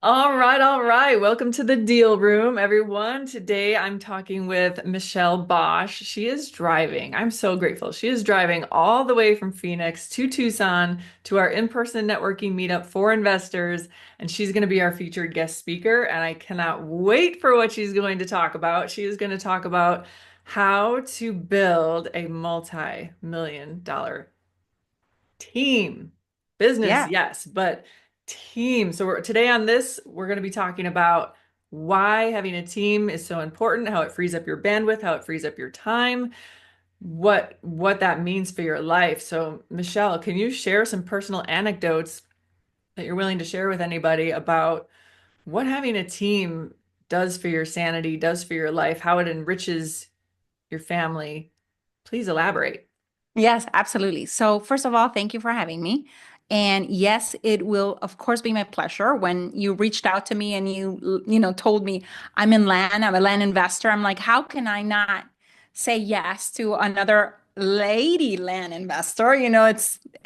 All right, all right. Welcome to the deal room, everyone. Today I'm talking with Michelle Bosch. She is driving. I'm so grateful. She is driving all the way from Phoenix to Tucson to our in-person networking meetup for investors, and she's going to be our featured guest speaker. And I cannot wait for what she's going to talk about. She is going to talk about how to build a multi-million dollar team. Business, Yeah. yes, but team. So today on this, we're going to be talking about why having a team is so important, how it frees up your bandwidth, how it frees up your time, what that means for your life. So, Michelle, can you share some personal anecdotes that you're willing to share with anybody about what having a team does for your sanity, does for your life, how it enriches your family? Please elaborate. Yes, absolutely. So, first of all, thank you for having me. And yes, it will, of course, be my pleasure. When you reached out to me and told me I'm a land investor. I'm like, how can I not say yes to another lady land investor?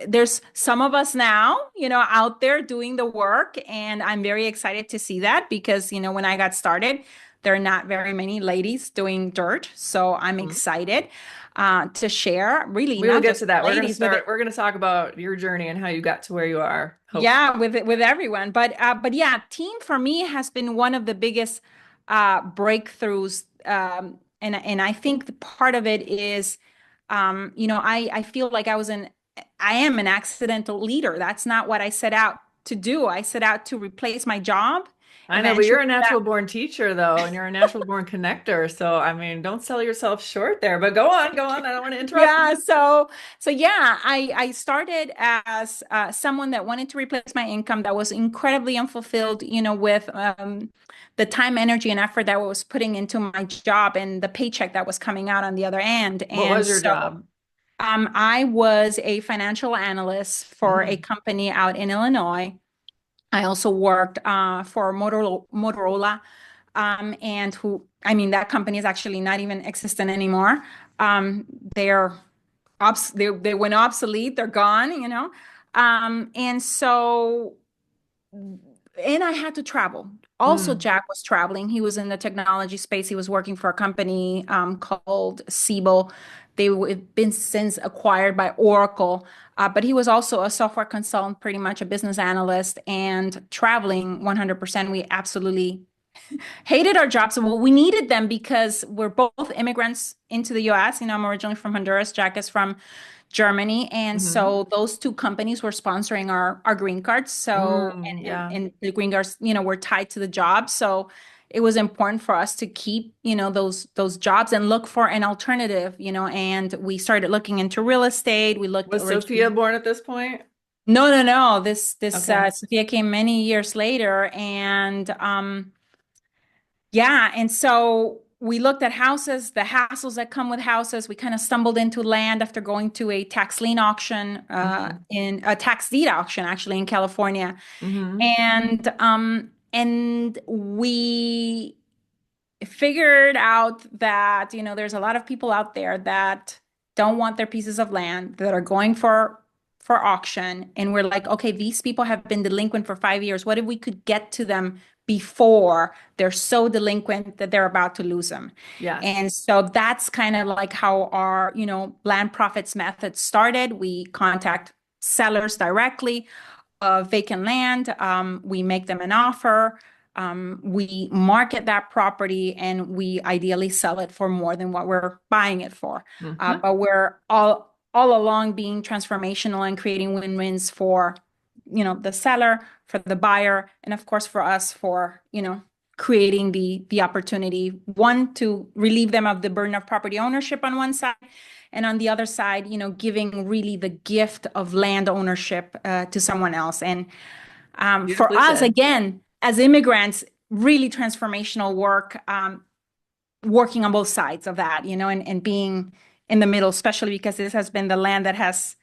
There's some of us now, out there doing the work. And I'm very excited to see that because, when I got started, there are not very many ladies doing dirt. So I'm excited to share, really We will not get just to that. We're going to ladies, but start, we're going to talk about your journey and how you got to where you are, hopefully. yeah, with everyone. But yeah, team for me has been one of the biggest breakthroughs. And I think the part of it is, I feel like I am an accidental leader. That's not what I set out to do. I set out to replace my job I know, but you're eventually. a natural born teacher, though, and you're a natural born connector. So, I mean, don't sell yourself short there, but go on, go on. I don't want to interrupt Yeah, you. so yeah, I started as someone that wanted to replace my income that was incredibly unfulfilled, with the time, energy, and effort that I was putting into my job and the paycheck that was coming out on the other end. What And was your so job? I was a financial analyst for a Hmm. company out in Illinois. I also worked for Motorola, I mean, that company is actually not even existent anymore. Um, they're they went obsolete, they're gone. And so and I had to travel. Also, Mm. Jack was traveling. He was in the technology space. He was working for a company called Siebel. They've been since acquired by Oracle. But he was also a software consultant, pretty much a business analyst, and traveling 100%. We absolutely hated our jobs. Well, we needed them because we're both immigrants into the US. I'm originally from Honduras. Jack is from Germany. And Hmm. so those two companies were sponsoring our green cards. So, Mm, and yeah. the green cards, were tied to the job. So it was important for us to keep, those jobs and look for an alternative, and we started looking into real estate. We looked Was Sophia originally. born at this point? No, no, no. This Okay. Sophia came many years later, and yeah, and so we looked at houses, the hassles that come with houses. We kind of stumbled into land after going to a tax lien auction, Hmm. in a tax deed auction, actually in California, Hmm. and we figured out that there's a lot of people out there that don't want their pieces of land that are going for auction, and we're like, okay, these people have been delinquent for 5 years. What if we could get to them before they're so delinquent that they're about to lose them? Yes. And so that's kind of like how our land profits method started. We contact sellers directly of vacant land. We make them an offer. We market that property, and we ideally sell it for more than what we're buying it for. Hmm. But we're all along being transformational and creating win-wins for, the seller, for the buyer, and of course for us, for, creating the opportunity, one, to relieve them of the burden of property ownership on one side, and on the other side, giving really the gift of land ownership to someone else. And for Beautifully us, said. again, as immigrants, really transformational work, working on both sides of that, and being in the middle, especially because this has been the land that has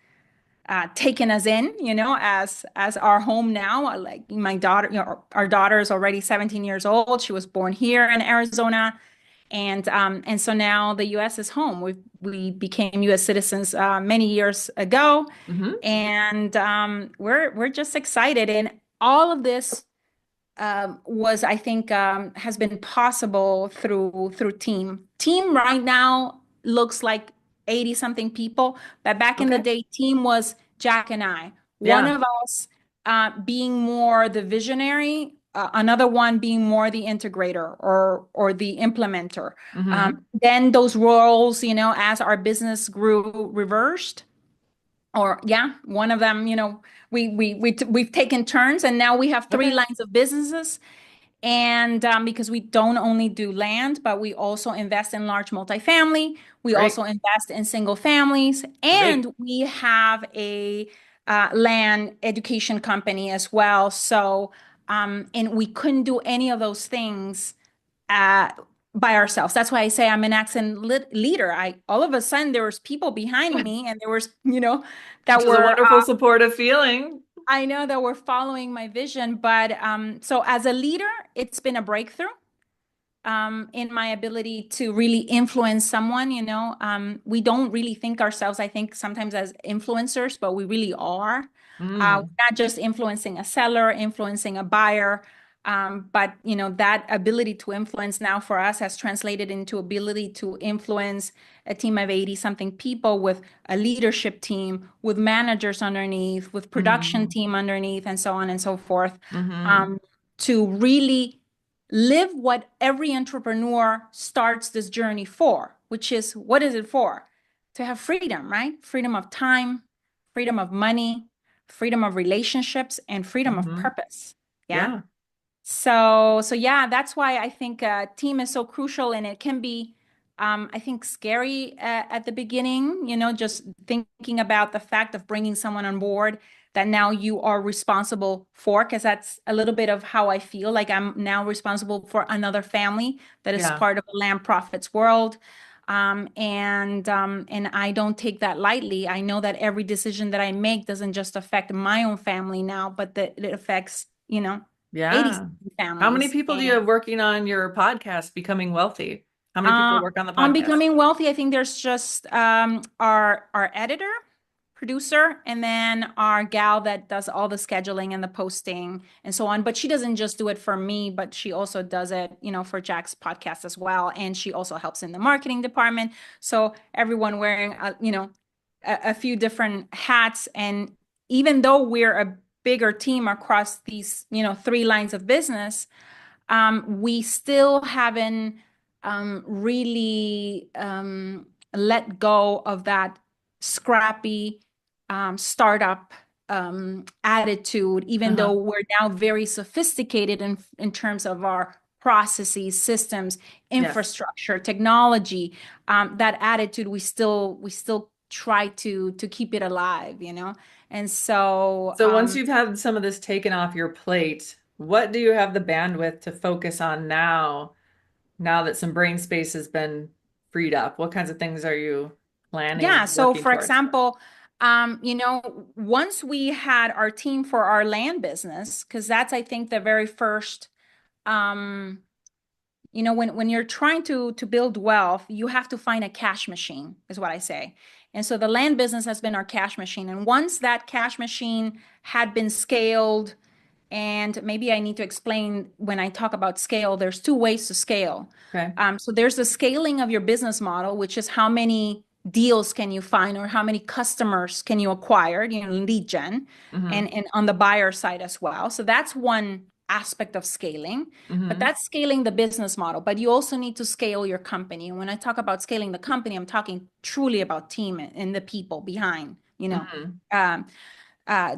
taken us in, as our home now. Like my daughter, our daughter is already 17 years old. She was born here in Arizona. And so now the U.S. is home. We became U.S. citizens many years ago, Hmm. and we're just excited. And all of this was, I think, has been possible through team. Team right now looks like 80 something people, but back in the Okay. day, team was Jack and I. One Yeah. of us being more the visionary, another one being more the integrator or the implementer. Mm-hmm. Then those roles, as our business grew, reversed. Or yeah, one of them, we've taken turns, and now we have three Okay. lines of businesses. And because we don't only do land, but we also invest in large multifamily. We Great. also invest in single families, and Great. we have a land education company as well. So, and we couldn't do any of those things uh, by ourselves. That's why I say I'm an accent leader. I all of a sudden there was people behind me, and there was, Which that is a were wonderful supportive feeling. I know that were following my vision. But so as a leader, it's been a breakthrough in my ability to really influence someone. We don't really think ourselves, I think, sometimes as influencers, but we really are. Mm. We're not just influencing a seller, influencing a buyer, but that ability to influence now for us has translated into ability to influence a team of 80 something people, with a leadership team, with managers underneath, with production Mm-hmm. team underneath, and so on and so forth, Mm-hmm. um, to really live what every entrepreneur starts this journey for, which is, what is it for? To have freedom, right? Freedom of time, freedom of money, freedom of relationships, and freedom of Mm-hmm. purpose. Yeah. Yeah. So yeah, that's why I think team is so crucial, and it can be, I think, scary at the beginning, just thinking about the fact of bringing someone on board that now you are responsible for, because that's a little bit of how I feel like I'm now responsible for another family that is Yeah. part of the land profits world. And I don't take that lightly. I know that every decision that I make doesn't just affect my own family now, but that it affects, 80 Yeah. How many families. people do you And have working on your podcast, Becoming Wealthy? How many people work on the on podcast? becoming wealthy, I think there's just our editor, producer, and then our gal that does all the scheduling and the posting and so on. But she doesn't just do it for me, but she also does it, for Jack's podcast as well. And she also helps in the marketing department. So everyone wearing, a few different hats. And even though we're a bigger team across these, three lines of business, we still haven't really let go of that scrappy startup attitude, even though Uh-huh. we're now very sophisticated in terms of our processes, systems, Yes. infrastructure, technology. That attitude, we still try to keep it alive, And so, So once you've had some of this taken off your plate, what do you have the bandwidth to focus on now, now that some brain space has been freed up? What kinds of things are you planning yeah. and So, working for towards? example, once we had our team for our land business, because that's, I think, the very first, um, when you're trying to build wealth, you have to find a cash machine, is what I say. And so the land business has been our cash machine. And once that cash machine had been scaled, and maybe I need to explain, when I talk about scale, there's two ways to scale. Okay. So there's the scaling of your business model, which is how many deals can you find, or how many customers can you acquire, lead gen, Mm-hmm. and on the buyer side as well. So that's one aspect of scaling, but Mm-hmm. that's scaling the business model. But you also need to scale your company. And when I talk about scaling the company, I'm talking truly about team and the people behind, Mm-hmm. um, uh,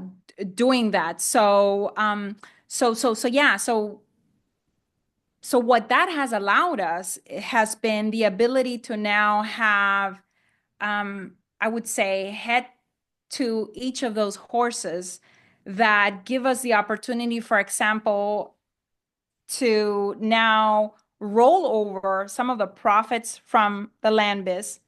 doing that. So yeah. So what that has allowed us has been the ability to now have, I would say, head to each of those horses that give us the opportunity, for example, to now roll over some of the profits from the land biz,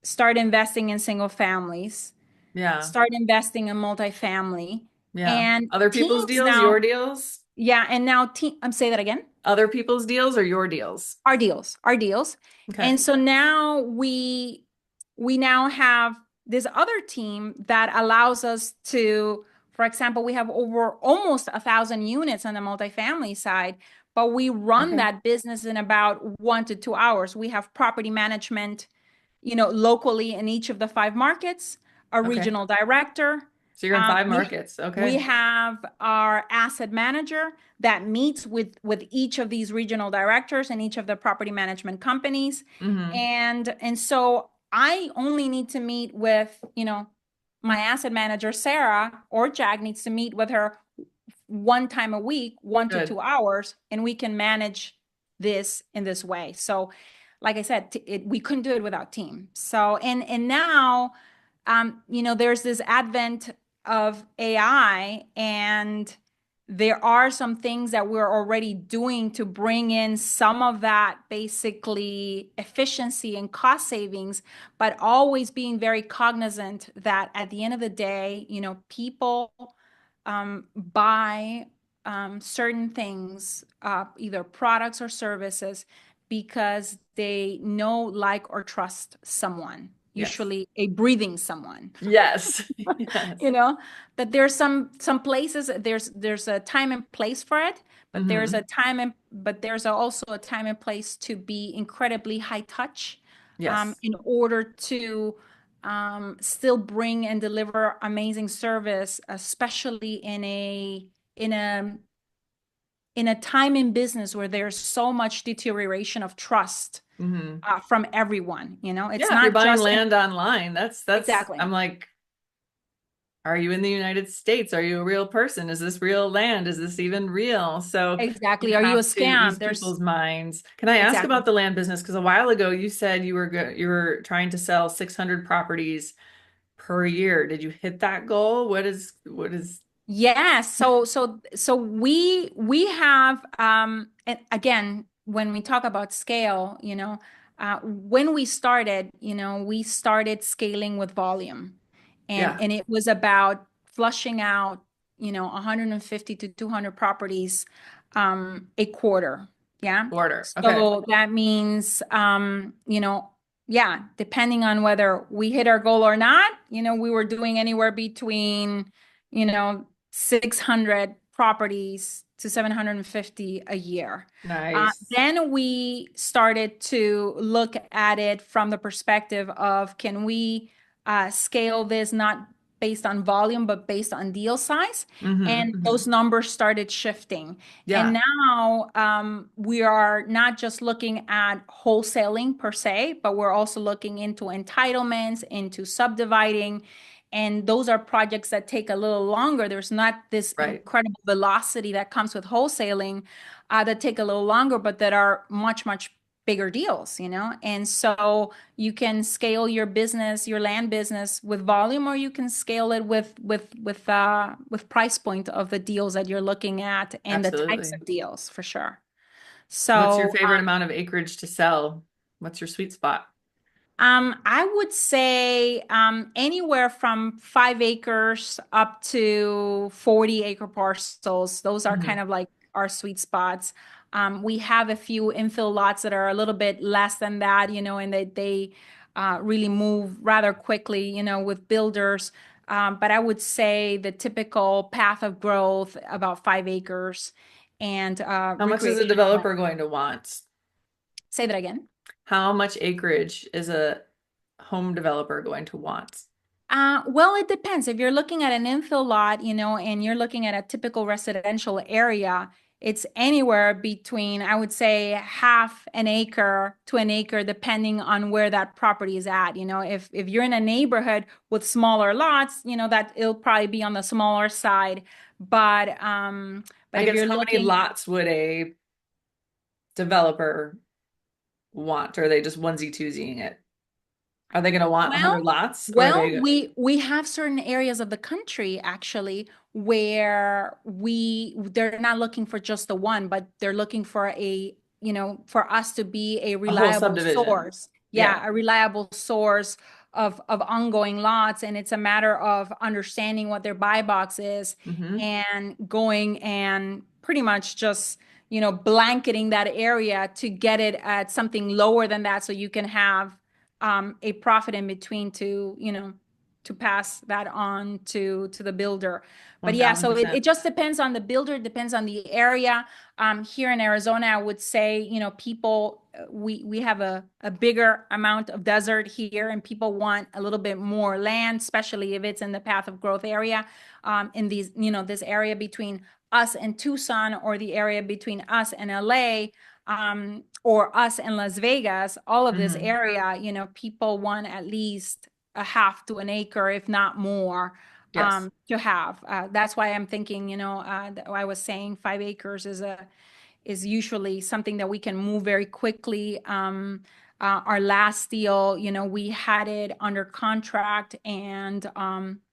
start investing in single families, Yeah. start investing in multifamily, Yeah. and Other people's teams deals, your now, deals? yeah, and now say that again. Other people's deals or your deals? Our deals. Okay. And so now we now have this other team that allows us to, For example, we have over almost 1,000 units on the multifamily side, but we run Okay. that business in about 1 to 2 hours. We have property management, locally in each of the 5 markets, a Okay. regional director. So you're in five We markets. we Okay. have our asset manager that meets with each of these regional directors and each of the property management companies. Mm-hmm. And so I only need to meet with, my asset manager, Sarah, or Jack needs to meet with her 1 time a week, one to Good. 2 hours, and we can manage this in this way. So, like I said, we couldn't do it without team. So, and now, there's this advent of AI, and there are some things that we're already doing to bring in some of that basically efficiency and cost savings, but always being very cognizant that at the end of the day, people buy certain things, either products or services, because they know, like, or trust someone, Yes. usually a breathing someone. Yes. Yes. you know that there's some places, there's a time and place for it, but Mm-hmm. there's also a time and place to be incredibly high touch, Yes. in order to still bring and deliver amazing service, especially in a in a time in business where there's so much deterioration of trust, Mm-hmm. from everyone. It's Yeah, if you're not buying just land online, that's exactly. I'm like, are you in the United States? Are you a real person? Is this real land? Is this even real? So you Exactly. Are you a have to scam? ease There's people's minds. Can I ask exactly. about the land business? Because a while ago you said you were trying to sell 600 properties per year. Did you hit that goal? What is Yes. So we have, and again, when we talk about scale, when we started scaling with volume, and Yeah, and it was about flushing out, 150 to 200 properties a quarter. Yeah. order. Okay. So that means, yeah, depending on whether we hit our goal or not, we were doing anywhere between, 600 properties to 750 a year. Nice. Then we started to look at it from the perspective of, can we scale this not based on volume, but based on deal size? Mm-hmm. And Mm-hmm. those numbers started shifting. And Yeah, now we are not just looking at wholesaling per se, but we're also looking into entitlements, into subdividing. And those are projects that take a little longer. There's not this right. incredible velocity that comes with wholesaling, that take a little longer, but that are much, much bigger deals. And so you can scale your business, your land business, with volume, or you can scale it with price point of the deals that you're looking at and the types Absolutely. of deals, for sure. What's your So favorite amount of acreage to sell? What's your sweet spot? I would say anywhere from 5 acres up to 40-acre parcels. Those are kind Mm-hmm. of like our sweet spots. We have a few infill lots that are a little bit less than that, and they really move rather quickly, with builders. But I would say the typical path of growth, about 5 acres, and How much is a recreational land. developer going to want? Say that again. How much acreage is a home developer going to want? Well, it depends. If you're looking at an infill lot, and you're looking at a typical residential area, it's anywhere between, I would say, half an acre to an acre, depending on where that property is at. If you're in a neighborhood with smaller lots, that it'll probably be on the smaller side. But I if guess you're how many looking, lots would a developer want? Or are they just onesie twosieing it? Are they going to want well, 100 lots or are well, they we have certain areas of the country actually where they're not looking for just the one, but they're looking for for us to be a a whole reliable subdivision? source. Yeah. Yeah, a reliable source of ongoing lots, and it's a matter of understanding what their buy box is, Hmm. and going and pretty much just blanketing that area to get it at something lower than that, so you can have a profit in between to to pass that on to the builder. But yeah, so it 1000%. just depends on the builder, it depends on the area. Here in Arizona, I would say, people, we have a bigger amount of desert here, and people want a little bit more land, especially if it's in the path of growth area, in these, this area between us and Tucson, or the area between us and LA, or us and Las Vegas. All of this Hmm. area, people want at least a half to an acre, if not more, Yes. to have. That's why I'm thinking, I was saying 5 acres is usually something that we can move very quickly. Our last deal, we had it under contract, and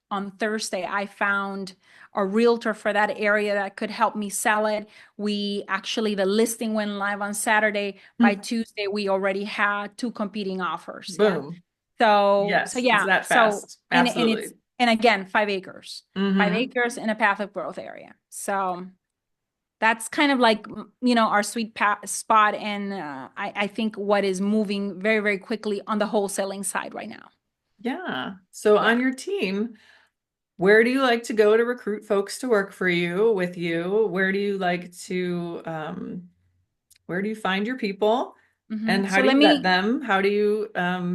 on Thursday, I found a realtor for that area that could help me sell it. The listing went live on Saturday. By Tuesday, we already had two competing offers. Yeah. Boom. So Yes, it's yeah. that So, fast. and it's, Absolutely. and again, 5 acres, five Hmm. acres in a path of growth area. So that's kind of like, our spot. And I think what is moving very, very quickly on the wholesaling side right now. Yeah. So on Yeah. your team, where do you like to go to recruit folks to work for you with you? Where do you like to where do you find your people? And how So do let you vet me, them? How do you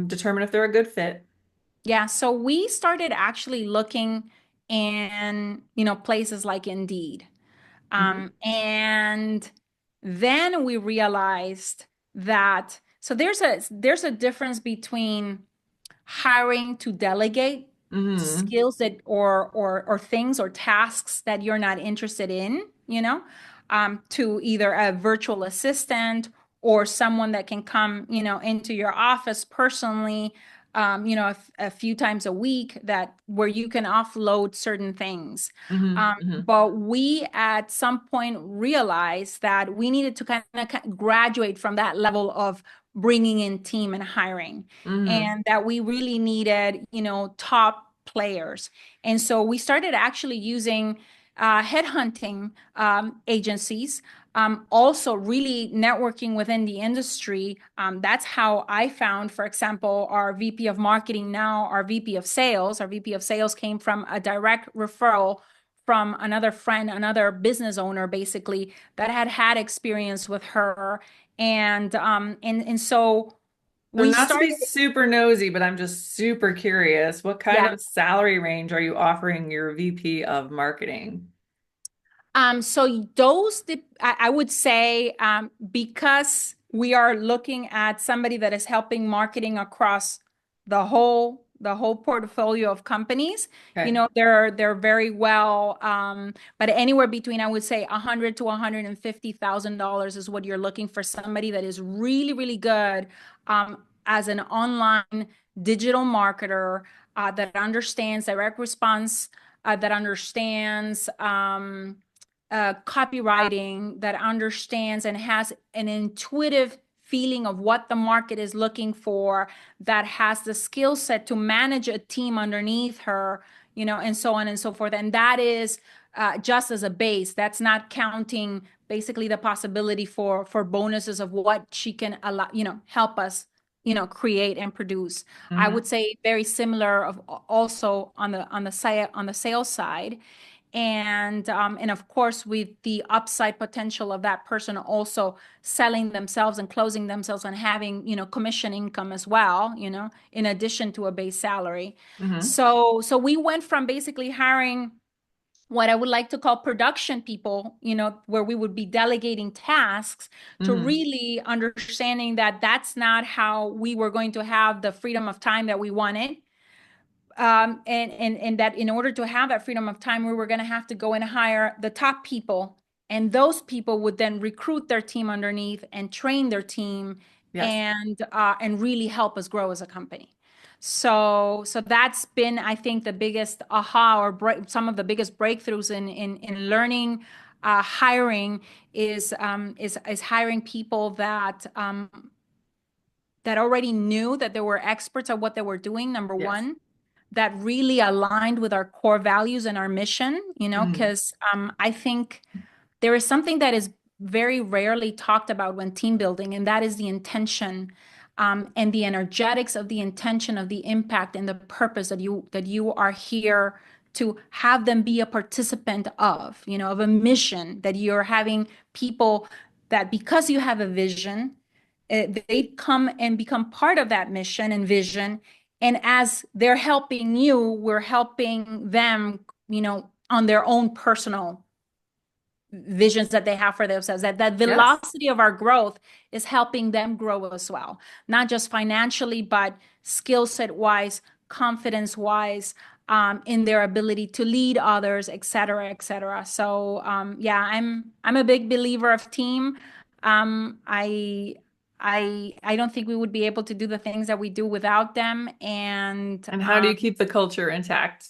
determine if they're a good fit? yeah. So we started actually looking in, places like Indeed. Hmm. And then we realized that, so there's a difference between hiring to delegate Hmm. skills that, or things or tasks that you're not interested in, to either a virtual assistant, or someone that can come, into your office personally, a few times a week, that where you can offload certain things. Hmm. Hmm. But we at some point realized that we needed to kind of graduate from that level of bringing in team and hiring, Hmm. and that we really needed, top players. And so we started actually using headhunting agencies, also really networking within the industry. That's how I found, for example, our VP of marketing, now our VP of sales. Our VP of sales came from a direct referral from another friend, another business owner, basically, that had experience with her. And so So we not to be started. super nosy, but I'm just super curious. What kind Yeah. of salary range are you offering your VP of marketing? So I would say, because we are looking at somebody that is helping marketing across the whole portfolio of companies, Okay. they're very well, but anywhere between, I would say, 100 to $150,000 is what you're looking for, somebody that is really, really good, as an online digital marketer, that understands direct response, that understands copywriting, that understands and has an intuitive feeling of what the market is looking for, that has the skill set to manage a team underneath her, and so on and so forth. And that is, just as a base. That's not counting basically the possibility for bonuses of what she can allow, help us, create and produce. I Hmm. would say very similar of also on the sales side. And of course, with the upside potential of that person also selling themselves and closing themselves and having, commission income as well, in addition to a base salary. Hmm. So we went from basically hiring what I would like to call production people, where we would be delegating tasks, to Hmm. really understanding that that's not how we were going to have the freedom of time that we wanted. And that in order to have that freedom of time, we were going to have to go and hire the top people, and those people would then recruit their team underneath and train their team, Yes. and really help us grow as a company. So that's been, I think, the biggest aha, or some of the biggest breakthroughs in learning, hiring, is hiring people that already knew that they were experts at what they were doing, number Yes. one, that really aligned with our core values and our mission, Hmm. because I think there is something that is very rarely talked about when team building, and that is the intention. and the energetics of the intention of the impact and the purpose that you are here to have them be a participant of, of a mission that you're having people that because you have a vision, they come and become part of that mission and vision. And as they're helping you, we're helping them, on their own personal visions that they have for themselves. That Yes. velocity of our growth is helping them grow as well, not just financially, but skill set wise, confidence wise, in their ability to lead others, et cetera, et cetera. So yeah, I'm a big believer of team. I don't think we would be able to do the things that we do without them. And And how do you keep the culture intact?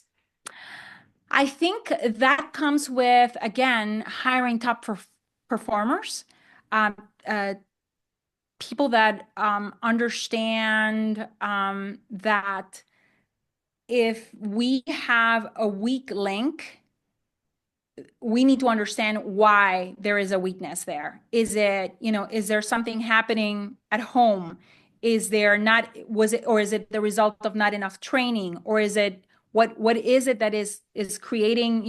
I think that comes with, again, hiring top performers, um, uh, people that understand that if we have a weak link, we need to understand why there is a weakness there. Is there something happening at home? Is there not, was it, or is it the result of not enough training? Or is it, what is it that is creating,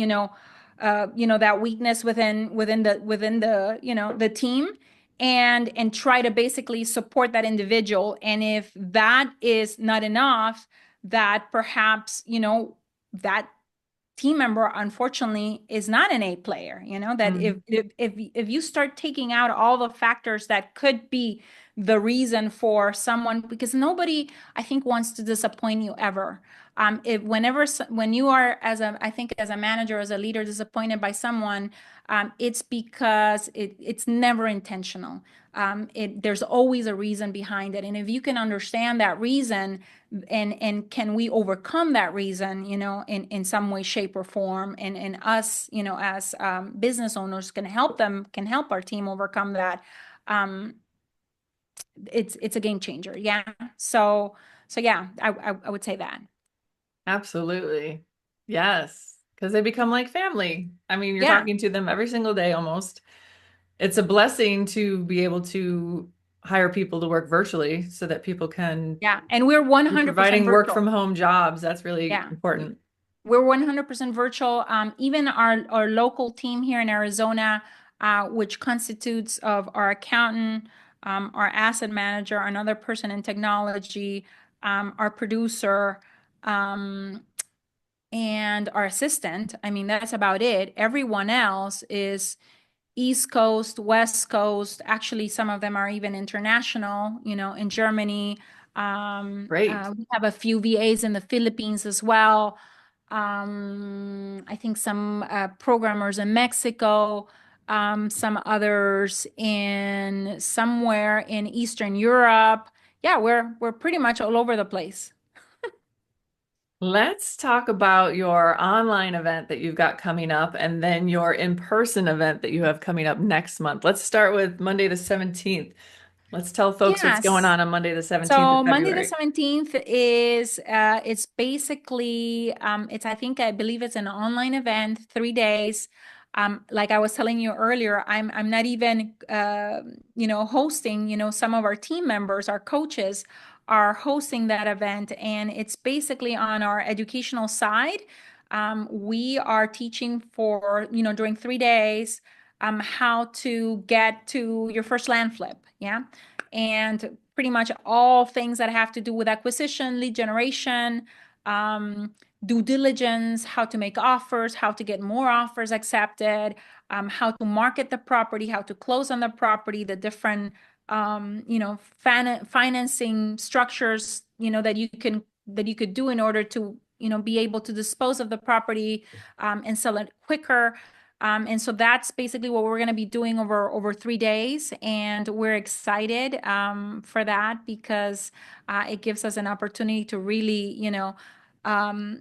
that weakness within the team? And try to basically support that individual. And if that is not enough, that perhaps, that team member unfortunately is not an A player, that if Mm. if you start taking out all the factors that could be the reason for someone, because nobody, I think, wants to disappoint you ever. If whenever when you are, as a, I think, as a manager, as a leader, disappointed by someone, it's because it's never intentional. There's always a reason behind it, and if you can understand that reason, and can we overcome that reason, in some way, shape, or form, and us, as business owners, can help our team overcome that. um, it's a game changer. Yeah. So yeah, I would say that. Absolutely. Yes. Because they become like family. I mean, you're Yeah. talking to them every single day almost. It's a blessing to be able to hire people to work virtually so that people can Yeah, and we're be 100% providing work from virtual. home jobs. That's really Yeah. important. We're 100% virtual. Even our local team here in Arizona, which constitutes of our accountant, our asset manager, another person in technology, our producer, um, and our assistant. I mean, that's about it. Everyone else is East Coast, West Coast. Actually, some of them are even international, in Germany. Great. We have a few VAs in the Philippines as well. I think some programmers in Mexico, some others in somewhere in Eastern Europe. Yeah, we're pretty much all over the place. Let's talk about your online event that you've got coming up and then your in-person event that you have coming up next month. Let's start with Monday the 17th. Let's tell folks what's going Yes. on Monday the 17th of So Monday the February. 17th is it's basically I think, I believe it's an online event, 3 days. Like I was telling you earlier, I'm not even hosting, some of our team members, our coaches are hosting that event, and it's basically on our educational side. We are teaching for, during 3 days, how to get to your first land flip. Yeah. And pretty much all things that have to do with acquisition, lead generation, um, due diligence, how to make offers, how to get more offers accepted, how to market the property, how to close on the property, the different financing structures, that you could do in order to, be able to dispose of the property, and sell it quicker. And so that's basically what we're going to be doing over 3 days, and we're excited for that, because it gives us an opportunity to really, um,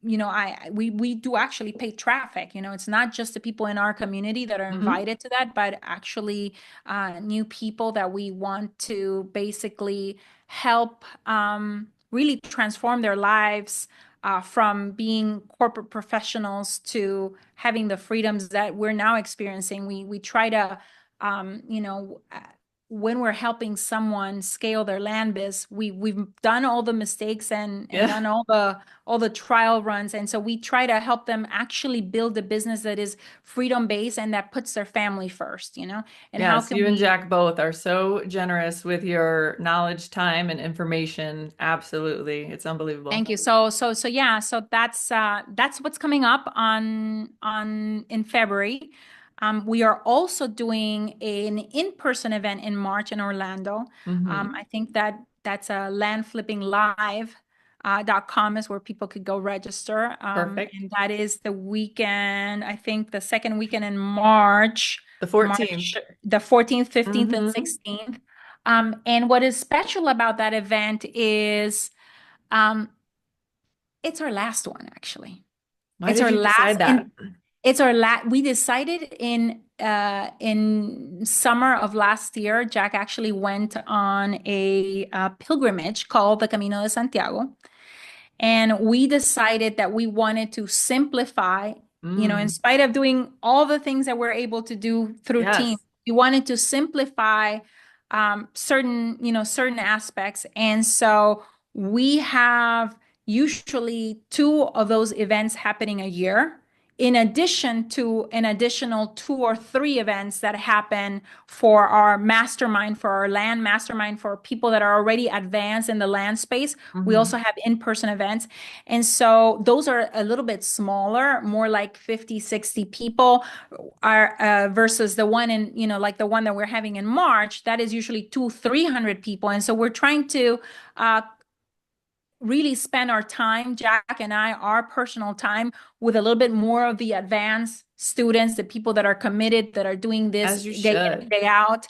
we do actually pay traffic. It's not just the people in our community that are Mhm. invited to that, but actually new people that we want to basically help really transform their lives, from being corporate professionals to having the freedoms that we're now experiencing. We try to, um, you know, uh, when we're helping someone scale their land biz, we've done all the mistakes and Yeah. done all the trial runs. And so we try to help them actually build a business that is freedom based and that puts their family first, you know? And how Yes, can you and we Jack both are so generous with your knowledge, time, and information. Absolutely. It's unbelievable. Thank you. So yeah, so that's what's coming up on in February. We are also doing an in-person event in March in Orlando. Hmm. I think that that's a landflippinglive.com is where people could go register. Perfect. And that is the weekend, I think the second weekend in March, The 14th. March the 14th, 15th, and Hmm. 16th. And what is special about that event is um, it's our last one, actually. Why It's did our you last, decide that? and it's our last. We decided in summer of last year. Jack actually went on a pilgrimage called the Camino de Santiago, and we decided that we wanted to simplify, you know, in Mm, spite of doing all the things that we're able to do through team, yes. we wanted to simplify certain, you know, certain aspects. And so we have usually two of those events happening a year, in addition to an additional two or three events that happen for our mastermind, for our land mastermind, for people that are already advanced in the land space. We Hmm. also have in-person events. And so those are a little bit smaller, more like 50, 60 people are versus the one in, you know, like the one that we're having in March, that is usually two, 300 people. And so we're trying to uh, really spend our time, Jack and I, our personal time with a little bit more of the advanced students, the people that are committed, that are doing this As you day in and should. day out.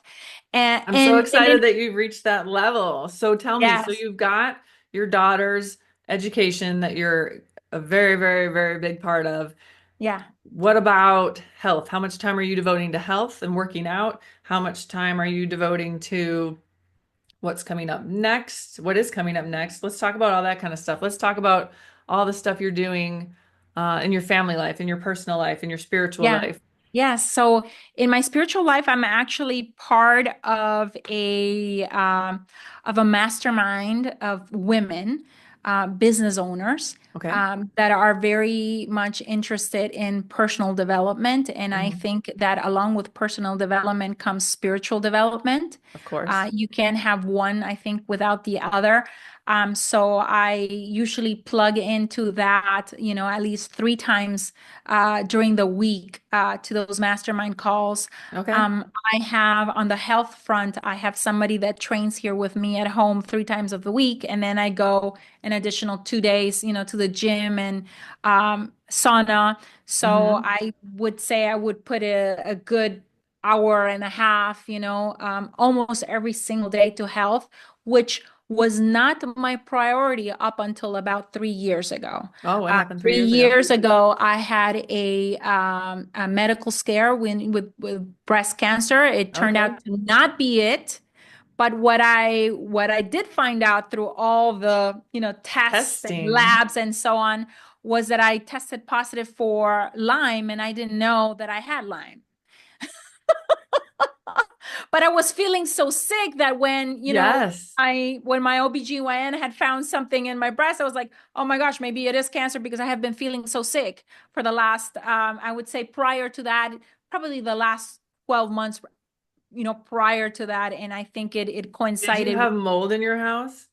And I'm so and then excited that you've reached that level. So tell me, so yes, you've got your daughter's education that you're a very, very, very big part of. yeah. What about health? How much time are you devoting to health and working out? How much time are you devoting to what's coming up next? What is coming up next? Let's talk about all that kind of stuff. Let's talk about all the stuff you're doing in your family life, in your personal life, in your spiritual Yeah. life. Yes. So in my spiritual life, I'm actually part of a mastermind of women, business owners, Okay. that are very much interested in personal development. And I Hmm. think that along with personal development comes spiritual development. Of course. You can't have one, I think, without the other. So I usually plug into that, you know, at least three times during the week to those mastermind calls. Okay. I have on the health front, I have somebody that trains here with me at home three times of the week, and then I go an additional 2 days, you know, to the gym and sauna. So Hmm. I would say I would put a good hour and a half, you know, almost every single day to health, which was not my priority up until about 3 years ago. Oh, what happened three Three years ago? years ago, I had a medical scare with breast cancer. It turned Okay. out to not be it. But what I did find out through all the, you know, tests and Testing. labs and so on was that I tested positive for Lyme and I didn't know that I had Lyme. But I was feeling so sick that when, you know, Yes. when my OBGYN had found something in my breast, I was like, oh my gosh, maybe it is cancer because I have been feeling so sick for the last, I would say prior to that, probably the last 12 months, you know, prior to that. And I think it Did you coincided with, have mold in your house?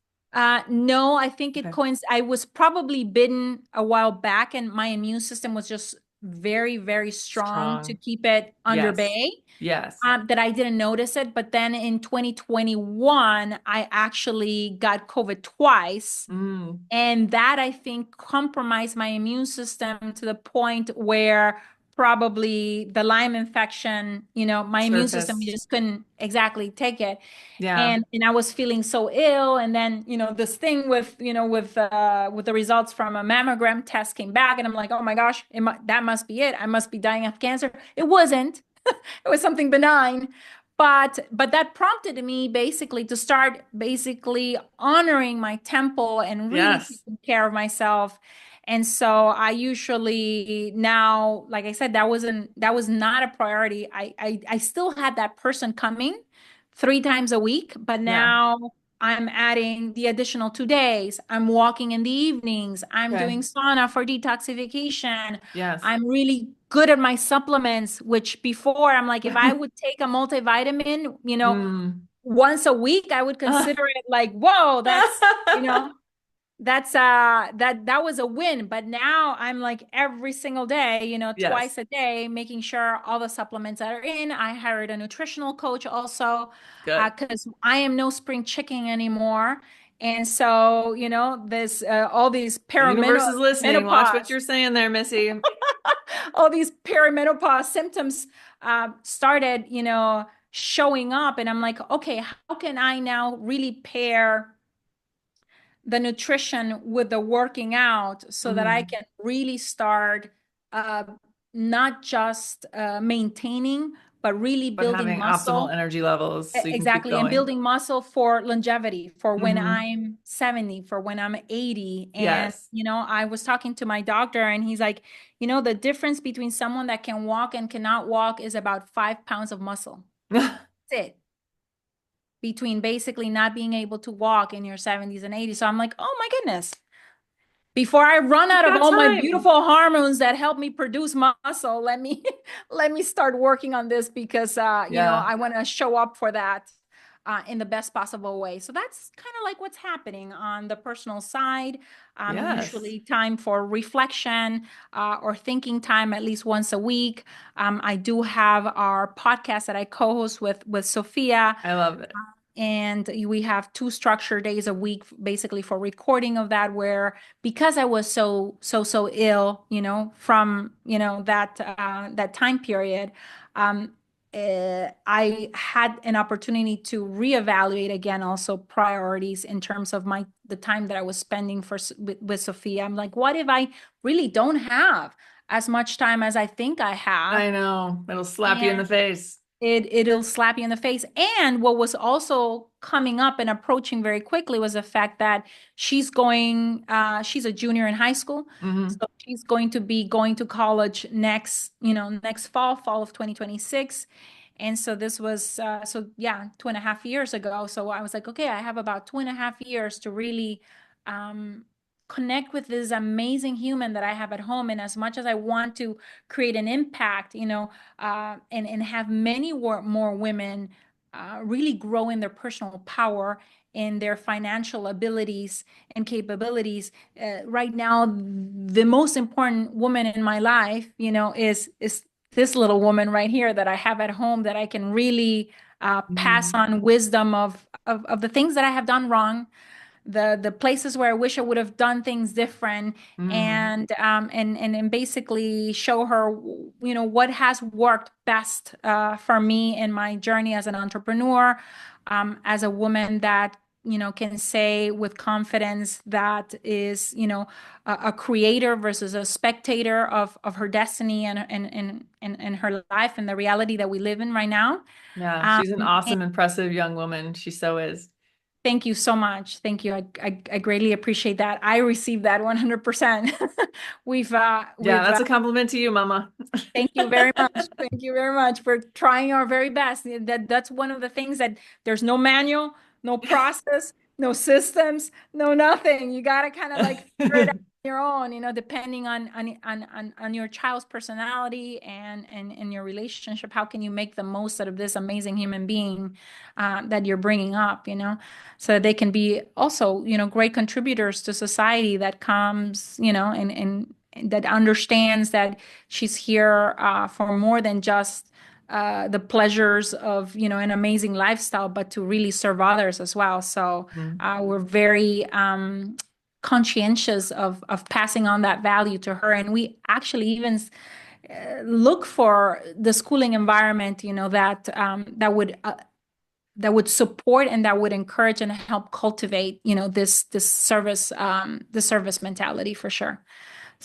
no, I think Okay. I was probably bitten a while back and my immune system was just very, very strong to Strong. keep it under Yes. bay, Yes. that I didn't notice it. But then in 2021, I actually got COVID twice. Mm. And that I think compromised my immune system to the point where probably the Lyme infection, you know, my immune system Surface. just couldn't exactly take it. Yeah. And I was feeling so ill. And then, you know, this thing with, you know, with the results from a mammogram test came back, and I'm like, oh my gosh, that must be it. I must be dying of cancer. It wasn't. It was something benign. But that prompted me basically to start basically honoring my temple and really Yes. taking care of myself. And so I usually now, like I said, that was not a priority. I still had that person coming 3 times a week, but Yeah. now I'm adding the additional 2 days. I'm walking in the evenings. I'm Okay. doing sauna for detoxification. Yes. I'm really good at my supplements, which before I'm like, if I would take a multivitamin, Mm. once a week, I would Ah. consider it like, whoa, that's that was a win. But now I'm like every single day, Yes. twice a day, making sure all the supplements that are in. I hired a nutritional coach also, Good. because I am no spring chicken anymore. And so, this all these The universe is listening. Watch what menopause, you're saying there, Missy. all these perimenopause symptoms started, showing up. And I'm like, okay, how can I now really pair the nutrition with the working out so that I Hmm. can really start uh, not just maintaining, but really But building having optimal muscle. energy levels so you can keep Exactly. And going. building muscle for longevity, for when Hmm. I'm 70, for when I'm 80. And, Yes. I was talking to my doctor and he's like, the difference between someone that can walk and cannot walk is about 5 pounds of muscle. That's it, between basically not being able to walk in your 70s and 80s. So I'm like, oh my goodness, before I run You've out of got all my time. beautiful hormones that help me produce muscle, let me let me start working on this, because Yeah. I want to show up for that in the best possible way. So that's kind of like what's happening on the personal side. Yes. Usually time for reflection, or thinking time at least once a week. I do have our podcast that I co-host with Sophia, I love it. and we have 2 structured days a week basically for recording of that, where because I was so ill, from that time period, um I had an opportunity to reevaluate again also priorities in terms of the time that I was spending with Sophia. I'm like, what if I really don't have as much time as I think I have? I know. It'll slap you in the And face. it'll slap you in the face. And what was also coming up and approaching very quickly was the fact that she's a junior in high school. Hmm. So she's going to be going to college next fall of 2026. And so this was, so yeah, 2.5 years ago. So I was like, okay, I have about 2.5 years to really um, connect with this amazing human that I have at home. And as much as I want to create an impact, and have many more women really grow in their personal power and their financial abilities and capabilities. Right now, the most important woman in my life, is this little woman right here that I have at home, that I can really pass Hmm. on wisdom of the things that I have done wrong, the places where I wish I would have done things different, Hmm. and basically show her what has worked best for me in my journey as an entrepreneur, as a woman that can say with confidence that is a creator versus a spectator of her destiny and her life and the reality that we live in right now. Yeah. um, She's an awesome, impressive young woman. She so is. Thank you so much. Thank you. I greatly appreciate that. I received that 100%. Yeah, We've that's a compliment to you, Mama. Thank you very much. Thank you very much for trying our very best. That's one of the things that there's no manual, no process, no systems, no nothing. You got to kind of like figure it out on your own, depending on your child's personality and your relationship. How can you make the most out of this amazing human being that you're bringing up, so that they can be also, great contributors to society that comes, and that understands that she's here for more than just the pleasures of an amazing lifestyle, but to really serve others as well. So Mhm. we're very conscientious of passing on that value to her, and we actually even look for the schooling environment, that would support and that would encourage and help cultivate, this service mentality for sure.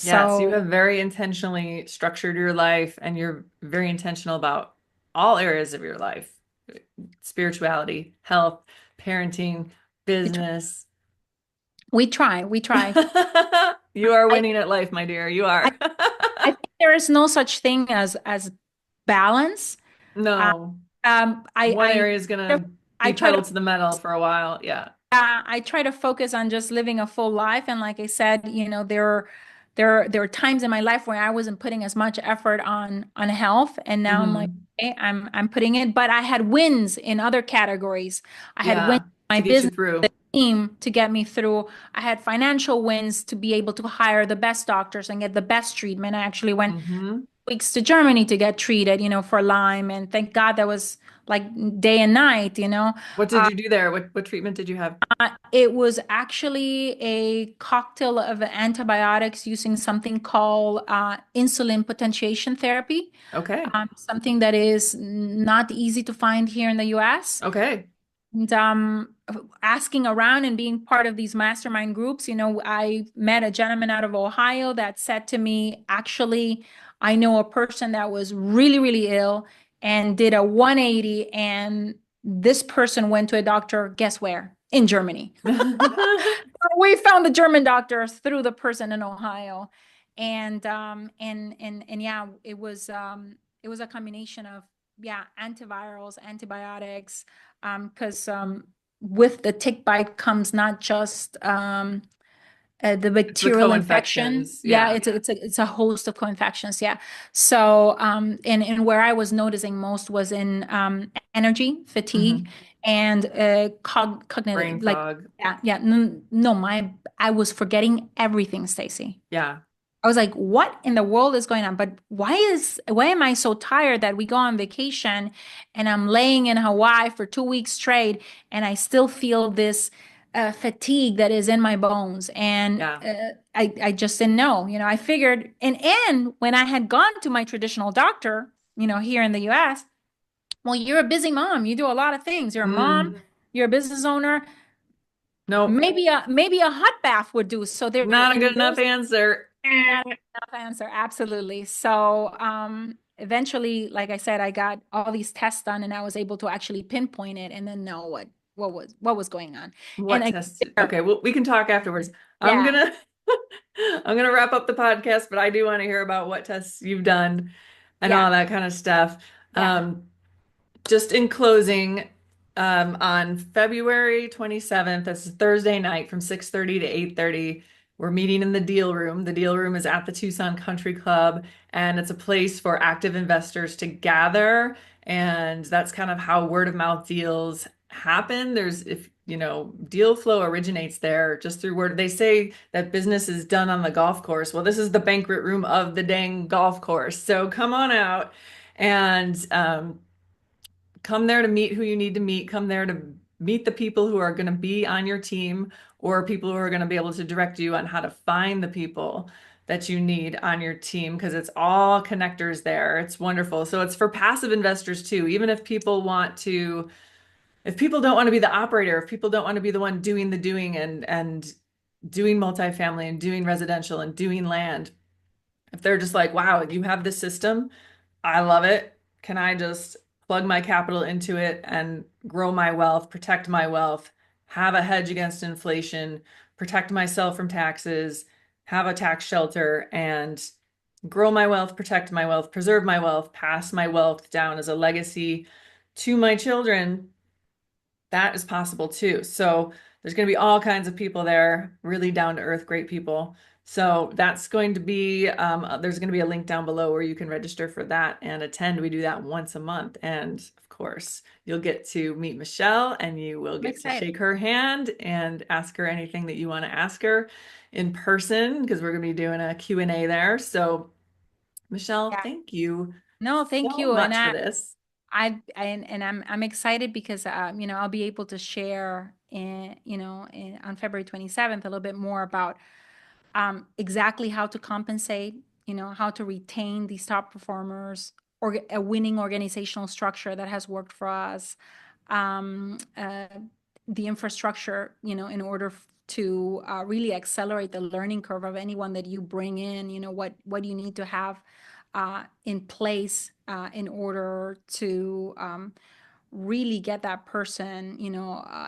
Yes, you So have very intentionally structured your life and you're very intentional about all areas of your life, spirituality, health, parenting, we try. business. We try. We try. You are I winning at life, my dear. You I are. I think there is no such thing as balance. Uh, No, I one area is I gonna I Be try to pedal to the metal for a while. Yeah. I try to focus on just living a full life. And like I said, there are times in my life where I wasn't putting as much effort on health, and now I'm like, Hmm. okay, I'm putting it. But I had wins in other categories. I had wins Yeah. in my To get you business through. team to get me through. I had financial wins to be able to hire the best doctors and get the best treatment. I actually went Hmm. weeks to Germany to get treated, for Lyme, and thank God that was like day and night. What did you do there? What treatment did you have? It was actually a cocktail of antibiotics using something called insulin potentiation therapy, Okay. something that is not easy to find here in the US. Okay. And asking around and being part of these mastermind groups, I met a gentleman out of Ohio that said to me, actually, I know a person that was really, really ill and did a 180, and this person went to a doctor, guess where? In Germany. We found the German doctors through the person in Ohio. And yeah, it was a combination of, yeah, antivirals, antibiotics, because with the tick bite comes not just the It's the bacterial infection. co-infections. Yeah, Yeah. it's a host of co-infections. Yeah. So and where I was noticing most was in energy, fatigue, Hmm. and Brain cognitive, like, fog. yeah, no, no, I was forgetting everything, Stacy. Yeah. I was like, what in the world is going on? But why am I so tired that we go on vacation and I'm laying in Hawaii for 2 weeks straight and I still feel this fatigue that is in my bones? And Yeah. I just didn't know. I figured, and when I had gone to my traditional doctor, here in the US, well, you're a busy mom. You do a lot of things. You're a mom, Mm. you're a business owner. Nope. Maybe a hot bath would do. So there, Not a good and enough there's answer. not enough answer. Absolutely. So eventually, like I said, I got all these tests done and I was able to actually pinpoint it and then know what was going on. And What I test? there, Okay, well, we can talk afterwards. I'm yeah, gonna I'm gonna wrap up the podcast, but I do want to hear about what tests you've done and yeah, all that kind of stuff. yeah. Um, just in closing, on February 27th, that's a Thursday night from 6:30 to 8:30, we're meeting in the Deal Room. The Deal Room is at the Tucson Country Club, and it's a place for active investors to gather. And that's kind of how word of mouth deals happen. If deal flow originates there just through word. They say that business is done on the golf course. Well, this is the banquet room of the dang golf course. So come on out and come there to meet who you need to meet. Come there to meet the people who are going to be on your team or people who are going to be able to direct you on how to find the people that you need on your team because it's all connectors there. It's wonderful. So it's for passive investors too. Even if people don't want to be the operator, if people don't want to be the one doing the doing and doing multifamily and doing residential and doing land, if they're just like, wow, you have this system, I love it. Can I just plug my capital into it and grow my wealth, protect my wealth, have a hedge against inflation, protect myself from taxes, have a tax shelter, and grow my wealth, protect my wealth, preserve my wealth, pass my wealth down as a legacy to my children? That is possible too. So there's going to be all kinds of people there, really down to earth, great people. So that's going to be, there's going to be a link down below where you can register for that and attend. We do that once a month. And of course, you'll get to meet Michelle and you will I'm get to excited. shake her hand and ask her anything that you want to ask her in person because we're going to be doing a Q&A there. So Michelle, Yeah. thank you No, thank so you. And much for this. I'm excited because I'll be able to share on February 27th a little bit more about exactly how to compensate, how to retain these top performers, or a winning organizational structure that has worked for us, um, uh, the infrastructure, in order to really accelerate the learning curve of anyone that you bring in, what you need to have in place in order to really get that person,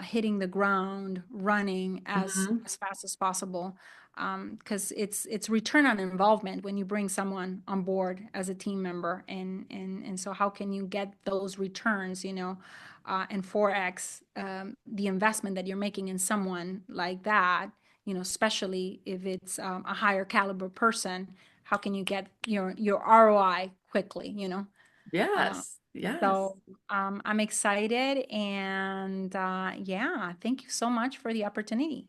hitting the ground, running as Mhm. as fast as possible. Because it's return on involvement when you bring someone on board as a team member, and so how can you get those returns, and 4x the investment that you're making in someone like that, especially if it's a higher caliber person, how can you get your ROI quickly? Uh, Yes. Yes. so I'm excited and yeah, thank you so much for the opportunity.